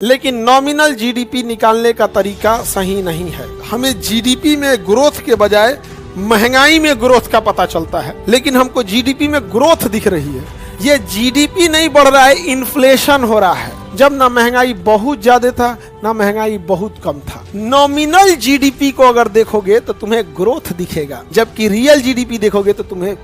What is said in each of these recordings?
लेकिन nominal GDP निकालने का तरीका सही नहीं है। हमें जीडीपी में ग्रोथ के बजाय महंगाई में ग्रोथ का पता चलता है, लेकिन हमको जीडीपी में ग्रोथ दिख रही है। ये जीडीपी नहीं बढ़ रहा है, इन्फ्लेशन हो रहा है। जब ना महंगाई बहुत ज्यादा था ना महंगाई बहुत कम था। नॉमिनल जीडीपी को अगर देखोगे तो तुम्हें ग्रोथ दिखेगा, जबकि रियल जीडीपी देखोगे तो तुम्हें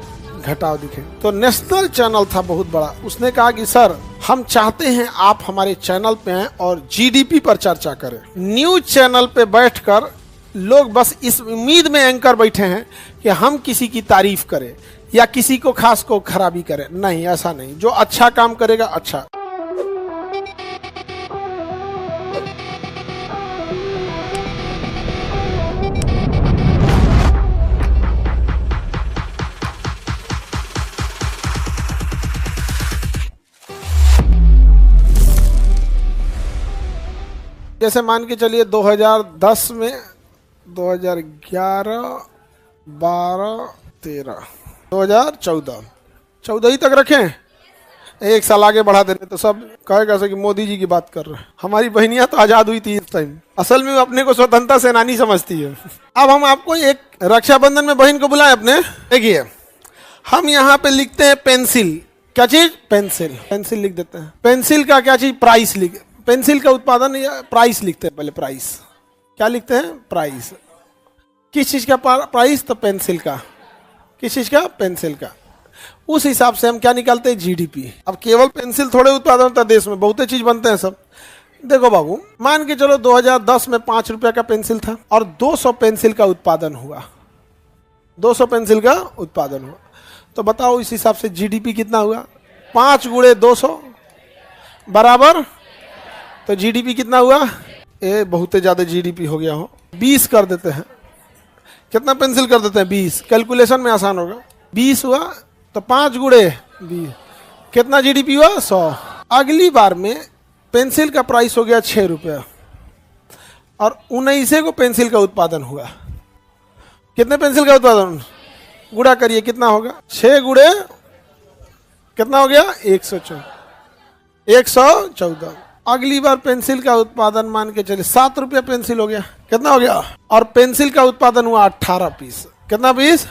घटाव दिखे। तो नेशनल चैनल था बहुत बड़ा, उसने कहा कि सर हम चाहते हैं आप हमारे चैनल पे हैं और जीडीपी पर चर्चा करें। न्यूज चैनल पे बैठकर लोग बस इस उम्मीद में एंकर बैठे हैं कि हम किसी की तारीफ करें या किसी को खास को खराबी करें। नहीं, ऐसा नहीं। जो अच्छा काम करेगा अच्छा। जैसे मान के चलिए 2010 में 2011, 12, 13, 2014 ही तक रखें, एक साल आगे बढ़ा देने तो सब कहेगा कि मोदी जी की बात कर रहे हैं। हमारी बहनियां तो आजाद हुई थी इस टाइम, असल में वो अपने को स्वतंत्रता सेनानी समझती है। अब हम आपको एक रक्षाबंधन में बहन को बुलाएं अपने। देखिए हम यहाँ पे लिखते हैं पेंसिल। क्या चीज? पेंसिल। पेंसिल लिख देते हैं। पेंसिल का क्या चीज? प्राइस लिख। पेंसिल का उत्पादन या प्राइस लिखते हैं। पहले प्राइस क्या लिखते हैं? प्राइस। किस चीज का प्राइस? तो पेंसिल का। किस चीज का? पेंसिल का। उस हिसाब से हम क्या निकालते हैं? जीडीपी। अब केवल पेंसिल थोड़े उत्पादन होता है देश में, बहुत चीज बनते हैं सब। देखो बाबू, मान के चलो 2010 में 5 रुपए का पेंसिल था और 200 पेंसिल का उत्पादन हुआ। 200 पेंसिल का उत्पादन हुआ तो बताओ इस हिसाब से जीडीपी कितना हुआ? 5 गुणे 200 बराबर, तो जीडीपी कितना हुआ? ये बहुत ज्यादा जीडीपी हो गया हो। 20 कर देते हैं। कितना पेंसिल कर देते हैं? 20। कैलकुलेशन में आसान होगा। 20 हुआ तो 5 गुणे 20 कितना जीडीपी हुआ? 100। अगली बार में पेंसिल का प्राइस हो गया 6 रुपया और 19 को पेंसिल का उत्पादन हुआ। कितने पेंसिल का उत्पादन? गुणा करिए कितना होगा? 6 गुणे कितना हो गया? 114। अगली बार पेंसिल का उत्पादन मान के चलिए 7 रुपया पेंसिल हो गया। कितना हो गया? और पेंसिल का उत्पादन हुआ 18 पीस। कितना पीस?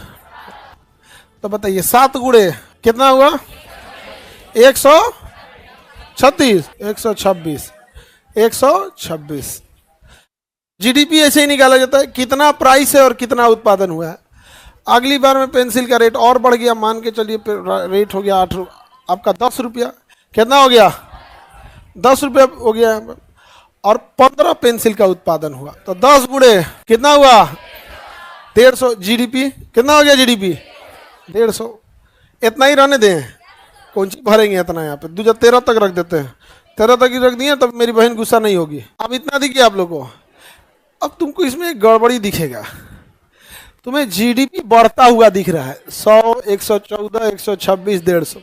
तो बताइए 7 गुणे कितना हुआ? 136, 126। जीडीपी ऐसे ही निकाला जाता है, कितना प्राइस है और कितना उत्पादन हुआ है। अगली बार में पेंसिल का रेट और बढ़ गया, मान के चलिए रेट हो गया 8, आपका 10 रुपया। कितना हो गया? 10 रुपये हो गया और 15 पेंसिल का उत्पादन हुआ तो 10 गुणे कितना हुआ? 150। जीडीपी कितना हो गया? जीडीपी 150। इतना ही रहने दें, कौन सी भरेंगे इतना? यहाँ पे 13 तक रख देते हैं। 13 तक ही रख दिए तब मेरी बहन गुस्सा नहीं होगी। अब इतना दिखिए आप लोगों को। अब तुमको इसमें एक गड़बड़ी दिखेगा। तुम्हें जीडीपी बढ़ता हुआ दिख रहा है 100, 114, 126, 150,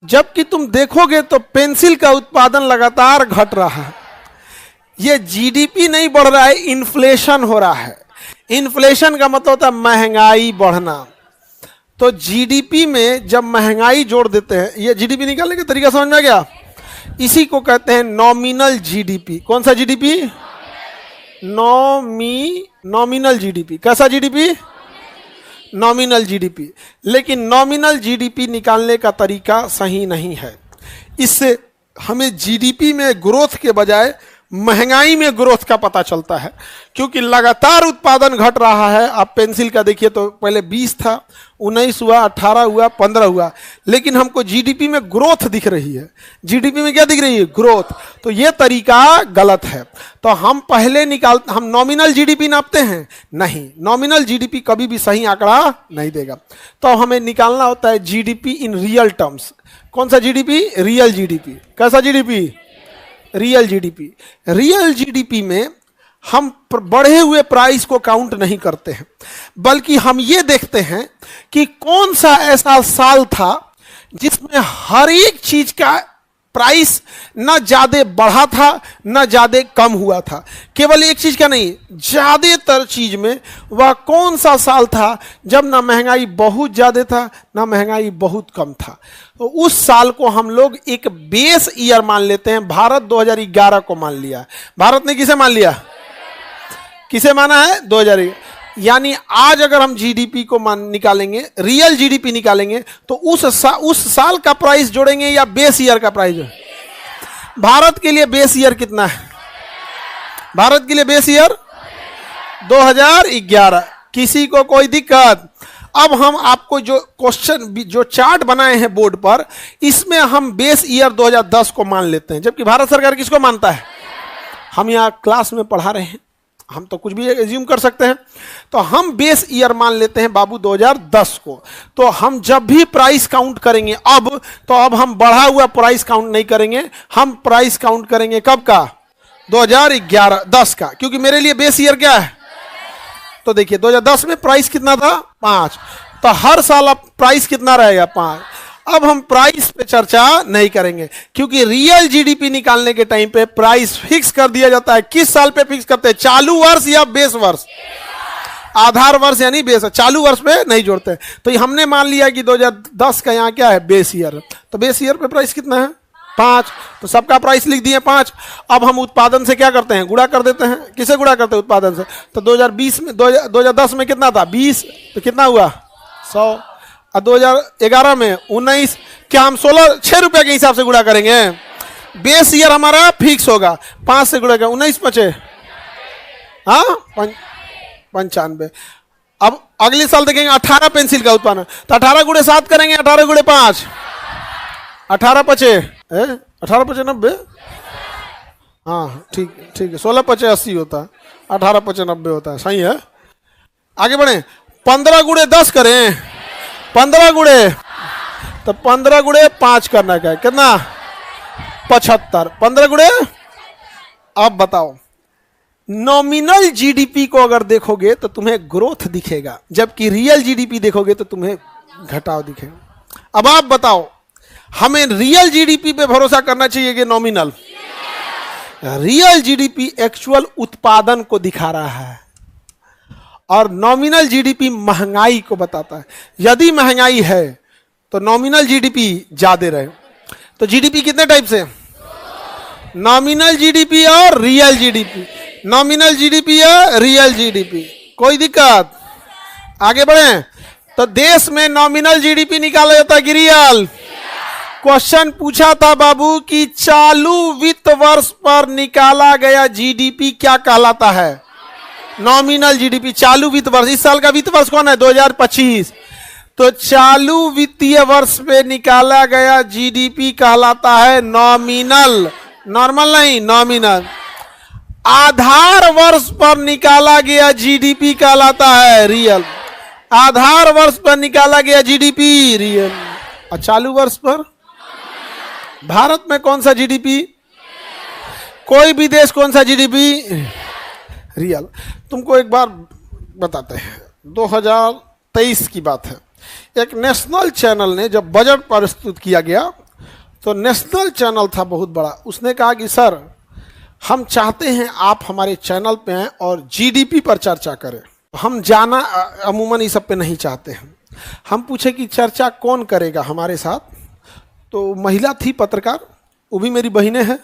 जबकि तुम देखोगे तो पेंसिल का उत्पादन लगातार घट रहा है। ये जीडीपी नहीं बढ़ रहा है, इन्फ्लेशन हो रहा है। इन्फ्लेशन का मतलब होता है महंगाई बढ़ना। तो जीडीपी में जब महंगाई जोड़ देते हैं, ये जीडीपी निकालने का तरीका समझ में आ गया? इसी को कहते हैं नॉमिनल जीडीपी। कौन सा जीडीपी? Nominal GDP. कैसा जीडीपी? Nominal GDP. लेकिन नॉमिनल जीडीपी निकालने का तरीका सही नहीं है। इससे हमें जीडीपी में ग्रोथ के बजाय महंगाई में ग्रोथ का पता चलता है, क्योंकि लगातार उत्पादन घट रहा है। आप पेंसिल का देखिए तो पहले 20 था, 19 हुआ, 18 हुआ, 15 हुआ, लेकिन हमको जीडीपी में ग्रोथ दिख रही है। जीडीपी में क्या दिख रही है? ग्रोथ। तो ये तरीका गलत है। तो हम पहले हम नॉमिनल जीडीपी नापते हैं? नहीं, नॉमिनल जीडीपी कभी भी सही आंकड़ा नहीं देगा। तो हमें निकालना होता है जीडीपी इन रियल टर्म्स। कौन सा जीडीपी? Real GDP. कैसा GDP? Real GDP. Real GDP में हम बढ़े हुए प्राइस को काउंट नहीं करते हैं, बल्कि हम ये देखते हैं कि कौन सा ऐसा साल था जिसमें हर एक चीज का प्राइस न ज्यादा बढ़ा था न ज्यादा कम हुआ था। केवल एक चीज का नहीं, ज्यादातर चीज में वह कौन सा साल था जब ना महंगाई बहुत ज्यादा था ना महंगाई बहुत कम था। तो उस साल को हम लोग एक बेस ईयर मान लेते हैं। भारत 2011 को मान लिया। भारत ने किसे मान लिया? किसे माना है? 2011। यानी आज अगर हम जीडीपी को निकालेंगे, रियल जीडीपी निकालेंगे, तो उस साल का प्राइस जोड़ेंगे या बेस ईयर का प्राइस? भारत के लिए बेस ईयर कितना है? भारत के लिए बेस ईयर 2011। किसी को कोई दिक्कत? अब हम आपको जो क्वेश्चन, जो चार्ट बनाए हैं बोर्ड पर, इसमें हम बेस ईयर 2010 को मान लेते हैं, जबकि भारत सरकार किसको मानता है? हम यहाँ क्लास में पढ़ा रहे हैं, हम तो कुछ भी एज्यूम कर सकते हैं। तो हम बेस ईयर मान लेते हैं बाबू 2010 को। तो हम जब भी प्राइस काउंट करेंगे अब हम बढ़ा हुआ प्राइस काउंट नहीं करेंगे, हम प्राइस काउंट करेंगे कब का? 2011-10 का, क्योंकि मेरे लिए बेस ईयर क्या है? तो देखिए 2010 में प्राइस कितना था? 5। तो हर साल अब प्राइस कितना रहेगा? 5। अब हम प्राइस पे चर्चा नहीं करेंगे, क्योंकि रियल जीडीपी निकालने के टाइम पे प्राइस फिक्स कर दिया जाता है। किस साल पे फिक्स करते हैं? चालू वर्ष या बेस वर्ष? आधार वर्ष यानी बेस। चालू वर्ष पे नहीं जोड़ते। तो हमने मान लिया कि 2010 का यहाँ क्या है? Base year. तो बेस ईयर पे प्राइस कितना है? 5। तो सबका प्राइस लिख दिए 5। अब हम उत्पादन से क्या करते हैं? गुणा कर देते हैं। किसे गुणा करते हैं? उत्पादन से। तो 2010 में कितना था? 20। तो कितना हुआ? 100। और 2011 में 19। क्या हम 6 रुपए के हिसाब से गुणा करेंगे? बेस ईयर हमारा फिक्स होगा। 5 से गुणा कर 19 बचे, हाँ 95। अब अगले साल देखेंगे 18 पेंसिल का उत्पादन। तो 18 गुणे 7 करेंगे, 18 गुणे 5, 18 पचे 18 पचे 90। हाँ ठीक है। 16 पचे 80 होता है, 18 पचे 90 होता है। सही है। आगे बढ़े। 15 गुणे 10 करें, 15 गुणे, तो 15 गुणे 5 करना क्या है? कितना? 75। 15 गुणे। अब बताओ, नॉमिनल जीडीपी को अगर देखोगे तो तुम्हें ग्रोथ दिखेगा, जबकि रियल जीडीपी देखोगे तो तुम्हें घटाव दिखेगा। अब आप बताओ, हमें रियल जीडीपी पे भरोसा करना चाहिए कि नॉमिनल? रियल जीडीपी एक्चुअल उत्पादन को दिखा रहा है और नॉमिनल जीडीपी महंगाई को बताता है। यदि महंगाई है तो नॉमिनल जीडीपी ज्यादा रहे। तो जीडीपी कितने टाइप से? नॉमिनल जीडीपी और रियल जीडीपी। नॉमिनल जीडीपी या रियल जीडीपी। कोई दिक्कत? आगे बढ़े। तो देश में नॉमिनल जीडीपी निकाला जाता है कि रियल? क्वेश्चन पूछा था बाबू कि चालू वित्त वर्ष पर निकाला गया जीडीपी क्या कहलाता है? Nominal GDP. चालू वित्त वर्ष, इस साल का वित्त वर्ष कौन है? 2025। तो चालू वित्तीय वर्ष पे निकाला गया जीडीपी कहलाता है नॉमिनल। नॉर्मल नहीं, नॉमिनल। आधार वर्ष पर निकाला गया जीडीपी कहलाता है रियल। आधार वर्ष पर निकाला गया जीडीपी रियल। और चालू वर्ष पर? भारत में कौन सा जीडीपी? कोई भी देश कौन सा जीडीपी? रियल। तुमको एक बार बताते हैं, 2023 की बात है। एक नेशनल चैनल ने जब बजट प्रस्तुत किया गया तो नेशनल चैनल था बहुत बड़ा, उसने कहा कि सर हम चाहते हैं आप हमारे चैनल पे आएं और जीडीपी पर चर्चा करें। हम जाना अमूमन इस सब पे नहीं चाहते हैं। हम पूछे कि चर्चा कौन करेगा हमारे साथ? तो महिला थी पत्रकार, वो भी मेरी बहनें हैं,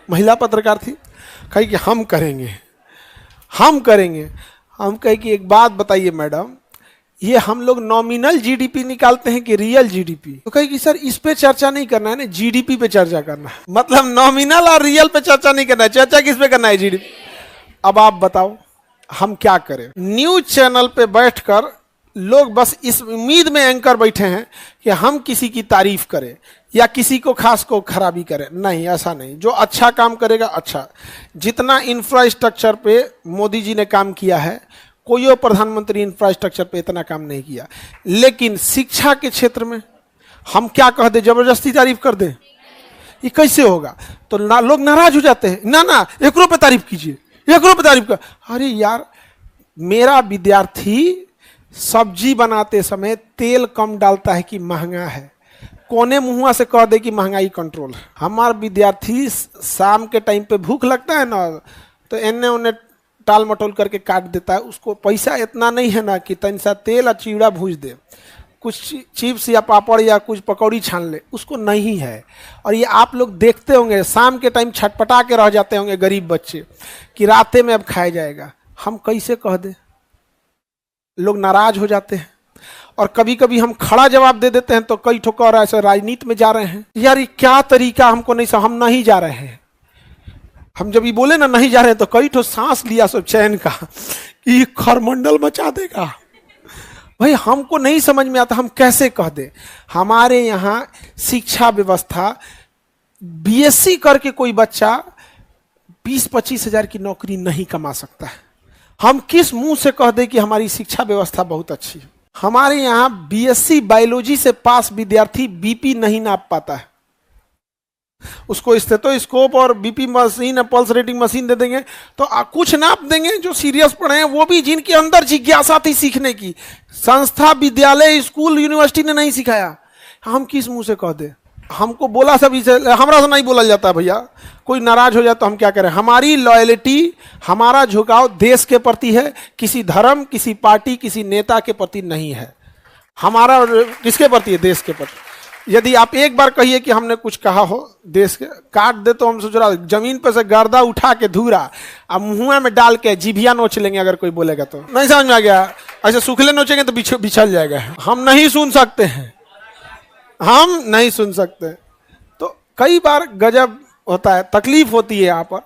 महिला पत्रकार थी। कही कि हम करेंगे। हम कहे कि एक बात बताइए मैडम, ये हम लोग नॉमिनल जीडीपी निकालते हैं कि रियल जीडीपी? तो कहे कि सर इस पे चर्चा नहीं करना है ना, जीडीपी पे चर्चा करना है। मतलब नॉमिनल और रियल पे चर्चा नहीं करना है, चर्चा किस पे करना है? जीडीपी। अब आप बताओ हम क्या करें? न्यूज चैनल पे बैठकर लोग बस इस उम्मीद में एंकर बैठे हैं कि हम किसी की तारीफ करें या किसी को खास को खराबी करें। नहीं, ऐसा नहीं। जो अच्छा काम करेगा अच्छा। जितना इंफ्रास्ट्रक्चर पे मोदी जी ने काम किया है, कोई और प्रधानमंत्री इंफ्रास्ट्रक्चर पे इतना काम नहीं किया। लेकिन शिक्षा के क्षेत्र में हम क्या कह दे, जबरदस्ती तारीफ कर दे, ये कैसे होगा? तो लोग नाराज हो जाते हैं। ना एकरो पे तारीफ कीजिए, एकरो पे तारीफ कर। अरे यार, मेरा विद्यार्थी सब्जी बनाते समय तेल कम डालता है कि महंगा है, कोने मुहुआ से कह दे कि महंगाई कंट्रोल है। हमारे विद्यार्थी शाम के टाइम पे भूख लगता है ना, तो एने उन्हें टाल मटोल करके काट देता है। उसको पैसा इतना नहीं है ना कि तन सा तेल और चिवड़ा भूज दे, कुछ चिप्स या पापड़ या कुछ पकौड़ी छान ले, उसको नहीं है। और ये आप लोग देखते होंगे शाम के टाइम छटपटा के रह जाते होंगे गरीब बच्चे कि राते में अब खाया जाएगा। हम कैसे कह दे, लोग नाराज हो जाते हैं। और कभी कभी हम खड़ा जवाब दे देते हैं तो कई ठोकर ऐसे राजनीति में जा रहे हैं। यार ये क्या तरीका, हमको नहीं हम नहीं जा रहे हैं। हम जब ये बोले ना नहीं जा रहे हैं तो कई ठो सांस लिया सब चैन का कि ये खरमंडल मचा देगा। भाई हमको नहीं समझ में आता हम कैसे कह दे। हमारे यहाँ शिक्षा व्यवस्था, बीएससी करके कोई बच्चा 20-25 हजार की नौकरी नहीं कमा सकता है। हम किस मुंह से कह दे कि हमारी शिक्षा व्यवस्था बहुत अच्छी है। हमारे यहाँ बीएससी बायोलॉजी से पास विद्यार्थी बीपी नहीं नाप पाता है। उसको स्टेथोस्कोप और BP machine, pulse rating machine दे देंगे तो कुछ नाप देंगे। जो सीरियस पढ़े हैं वो भी, जिनके अंदर जिज्ञासा थी सीखने की, संस्था, विद्यालय, स्कूल, यूनिवर्सिटी ने नहीं सिखाया, हम किस मुंह से कह दे। हमको बोला सभी से, हमरा से नहीं बोला जाता भैया। कोई नाराज हो जाए तो हम क्या करें। हमारी लॉयल्टी, हमारा झुकाव देश के प्रति है, किसी धर्म, किसी पार्टी, किसी नेता के प्रति नहीं है। हमारा किसके प्रति है? देश के प्रति। यदि आप एक बार कहिए कि हमने कुछ कहा हो देश के, काट दे तो हम सोच रहा जमीन पर से गर्दा उठा के धूरा अब मुंह में डाल के जीभिया नोच लेंगे। अगर कोई बोलेगा तो नहीं समझ में आ गया। ऐसे सूखले नोचेंगे तो बिछल जाएगा। हम नहीं सुन सकते हैं, हम नहीं सुन सकते। तो कई बार गजब होता है, तकलीफ होती है यहाँ पर।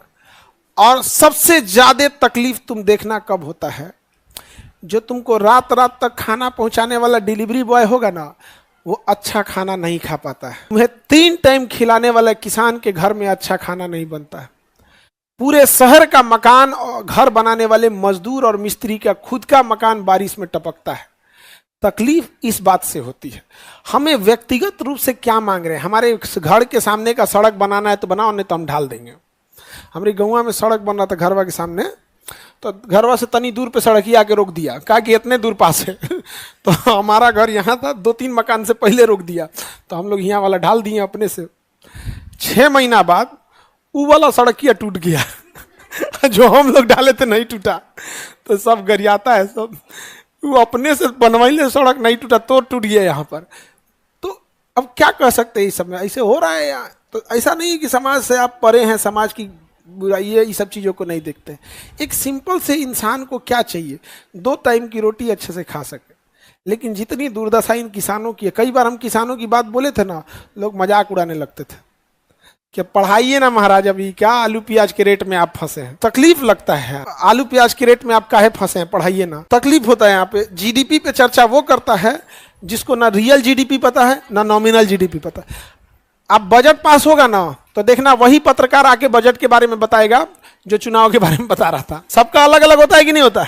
और सबसे ज्यादा तकलीफ तुम देखना कब होता है, जो तुमको रात रात तक खाना पहुंचाने वाला डिलीवरी बॉय होगा ना, वो अच्छा खाना नहीं खा पाता है। तुम्हें 3 टाइम खिलाने वाला किसान के घर में अच्छा खाना नहीं बनता है। पूरे शहर का मकान और घर बनाने वाले मजदूर और मिस्त्री का खुद का मकान बारिश में टपकता है। तकलीफ इस बात से होती है। हमें व्यक्तिगत रूप से क्या मांग रहे हैं। हमारे घर के सामने का सड़क बनाना है तो बनाओ, नहीं तो हम ढाल देंगे। हमारे गाँव में सड़क बन रहा था घरवा के सामने, तो घरवा से तनी दूर पे सड़क ही आके रोक दिया, कहा कि इतने दूर पास है। तो हमारा घर यहाँ था, 2-3 मकान से पहले रोक दिया, तो हम लोग यहाँ वाला ढाल दिए अपने से। 6 महीना बाद वो वाला सड़किया टूट गया। जो हम लोग डाले थे नहीं टूटा, तो सब गरियाता है सब। वो अपने से बनवाइले सड़क नहीं टूटा तो टूट गया यहाँ पर। तो अब क्या कह सकते हैं, इस समय ऐसे हो रहा है यहाँ। तो ऐसा नहीं कि समाज से आप परे हैं, समाज की बुराई है, ये सब चीज़ों को नहीं देखते। एक सिंपल से इंसान को क्या चाहिए, 2 टाइम की रोटी अच्छे से खा सके। लेकिन जितनी दुर्दशा इन किसानों की है, कई बार हम किसानों की बात बोले थे ना, लोग मजाक उड़ाने लगते थे कि पढ़ाइए ना महाराज, अभी क्या आलू प्याज के रेट में आप फंसे हैं। तकलीफ लगता है, आलू प्याज के रेट में आप काहे फंसे हैं, पढ़ाइए ना। तकलीफ होता है यहाँ पे। जीडीपी पे चर्चा वो करता है जिसको ना रियल जीडीपी पता है ना नॉमिनल जीडीपी पता है। अब बजट पास होगा ना तो देखना वही पत्रकार आके बजट के बारे में बताएगा जो चुनाव के बारे में बता रहा था। सबका अलग अलग होता है कि नहीं होता है?